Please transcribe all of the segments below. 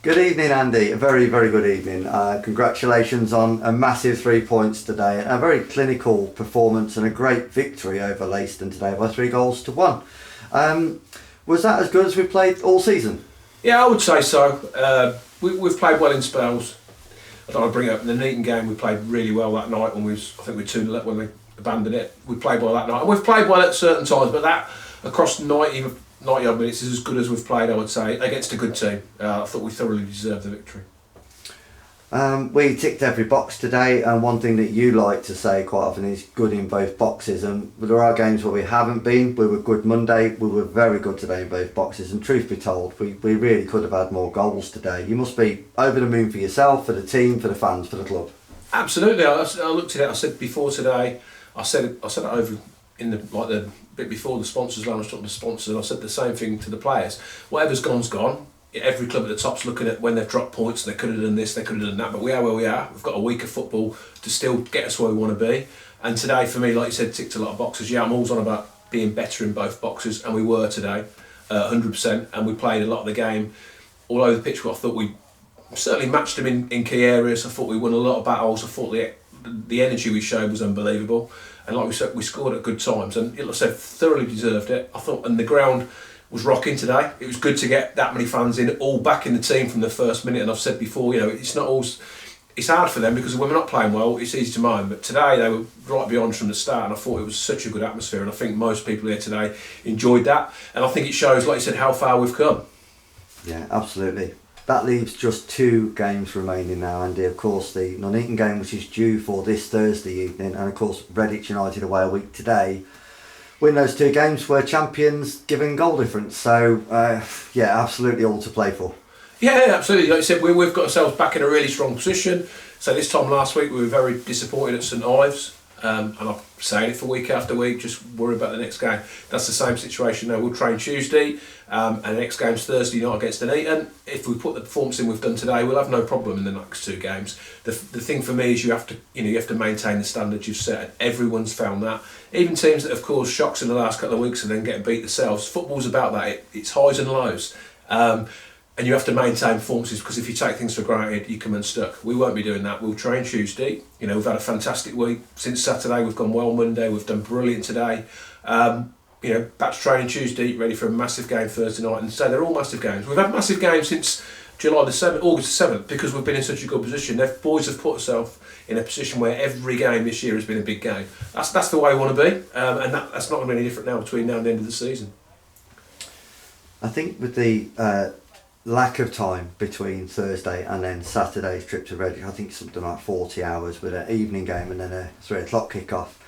Good evening, Andy. A very, very good evening. Congratulations on a massive 3 points today. A very clinical performance and a great victory over Leiston today by 3-1. Was that as good as we played all season? Yeah, I would say so. We've played well in spells. I don't want to bring it up in the Leiston game. We played really well that night when I think we 2-0 up when we abandoned it. We played well that night, and we've played well at certain times. But that across 90 odd minutes is as good as we've played, I would say, against a good team. I thought we thoroughly deserved the victory. We ticked every box today, and one thing that you like to say quite often is good in both boxes, and there are games where we haven't been. We were good Monday, we were very good today in both boxes, and truth be told, we really could have had more goals today. You must be over the moon for yourself, for the team, for the fans, for the club. Absolutely. I looked at it, I said before today, I said it over in the bit before the sponsors lounge, talking to sponsors, I said the same thing to the players. Whatever's gone's gone. Every club at the top's looking at when they've dropped points, they could have done this, they could have done that, but we are where we are. We've got a week of football to still get us where we want to be. And today, for me, like you said, ticked a lot of boxes. Yeah, I'm always on about being better in both boxes, and we were today, 100%. And we played a lot of the game all over the pitch. I thought we certainly matched them in key areas. I thought we won a lot of battles. I thought the energy we showed was unbelievable. And like we said, we scored at good times, and like I said, thoroughly deserved it. I thought, and the ground was rocking today. It was good to get that many fans in, all back in the team from the first minute. And I've said before, it's not always, it's hard for them because when we're not playing well, it's easy to mind. But today they were right beyond from the start, and I thought it was such a good atmosphere. And I think most people here today enjoyed that. And I think it shows, like you said, how far we've come. Yeah, absolutely. That leaves just 2 games remaining now, Andy. Of course, the Nuneaton game, which is due for this Thursday evening, and of course, Redditch United away a week today. Win those 2 games, we're champions given goal difference. So, yeah, absolutely all to play for. Yeah, absolutely. Like I said, we've got ourselves back in a really strong position. So this time last week, we were very disappointed at St Ives. And I'm saying it for week after week, just worry about the next game. That's the same situation now. We'll train Tuesday, and the next game's Thursday night against Nuneaton. If we put the performance in we've done today, we'll have no problem in the next 2 games. The thing for me is you have to maintain the standards you've set, and everyone's found that. Even teams that have caused shocks in the last couple of weeks and then getting beat themselves. Football's about that. It's highs and lows. And you have to maintain performances, because if you take things for granted, you come unstuck. We won't be doing that. We'll train Tuesday. We've had a fantastic week since Saturday. We've gone well Monday. We've done brilliant today. Back to training Tuesday, ready for a massive game Thursday night. And so they're all massive games. We've had massive games since August the 7th, because we've been in such a good position. The boys have put themselves in a position where every game this year has been a big game. That's the way we want to be, and that's not going to be any different now between now and the end of the season. I think with the lack of time between Thursday and then Saturday's trip to Reading, I think something like 40 hours with an evening game and then a 3 o'clock kick-off.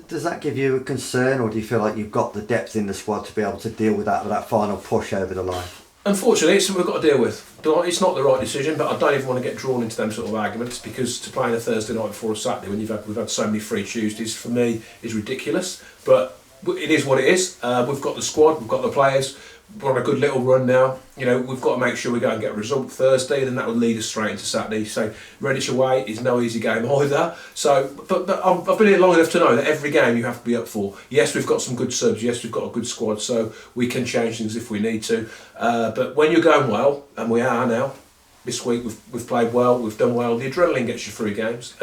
Does that give you a concern, or do you feel like you've got the depth in the squad to be able to deal with that final push over the line? Unfortunately, it's something we've got to deal with. It's not the right decision, but I don't even want to get drawn into them sort of arguments, because to play on a Thursday night before a Saturday when we've had so many free Tuesdays, for me, is ridiculous. But it is what it is. We've got the squad, we've got the players. We're on a good little run now. We've got to make sure we go and get a result Thursday, and then that will lead us straight into Saturday. So Redditch away is no easy game either. So, but I've been here long enough to know that every game you have to be up for. Yes, we've got some good subs. Yes, we've got a good squad, so we can change things if we need to. But when you're going well, and we are now, this week we've played well, we've done well. The adrenaline gets you through games.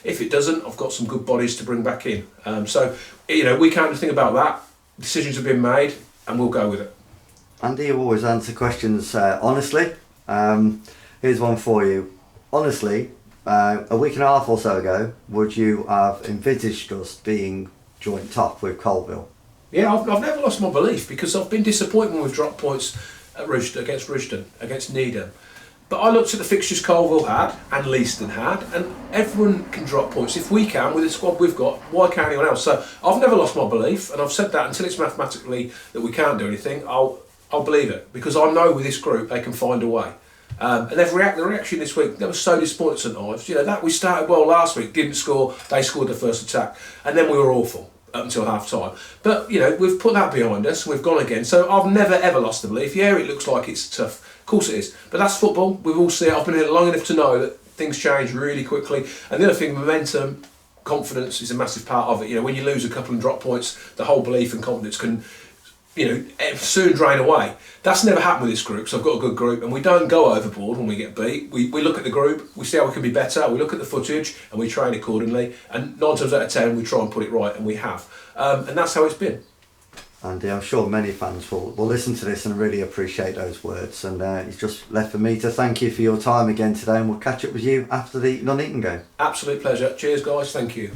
If it doesn't, I've got some good bodies to bring back in. So we can't do anything about that. Decisions have been made, and we'll go with it. Andy, you always answer questions honestly. Here's one for you. Honestly, a week and a half or so ago, would you have envisaged us being joint top with Colville? Yeah, I've never lost my belief, because I've been disappointed when we've dropped points at against Rushden, against Needham. But I looked at the fixtures Colville had and Leiston had, and everyone can drop points. If we can, with the squad we've got, why can't anyone else? So I've never lost my belief, and I've said that until it's mathematically that we can't do anything, I'll believe it, because I know with this group they can find a way. And the reaction this week, they were so disappointed at St Ives. That we started well last week, didn't score, they scored the first attack, and then we were awful up until half time. But we've put that behind us, we've gone again. So I've never ever lost the belief. Yeah, it looks like it's tough. Of course it is. But that's football. We've all seen it. I've been here long enough to know that things change really quickly. And the other thing, momentum, confidence is a massive part of it. When you lose a couple and drop points, the whole belief and confidence can soon drain away. That's never happened with this group, so I've got a good group, and we don't go overboard when we get beat. We look at the group, we see how we can be better, we look at the footage, and we train accordingly, and 9 times out of 10 we try and put it right, and we have. And that's how it's been. And I'm sure many fans will listen to this and really appreciate those words. And it's just left for me to thank you for your time again today, and we'll catch up with you after the Nuneaton game. Absolute pleasure. Cheers, guys. Thank you.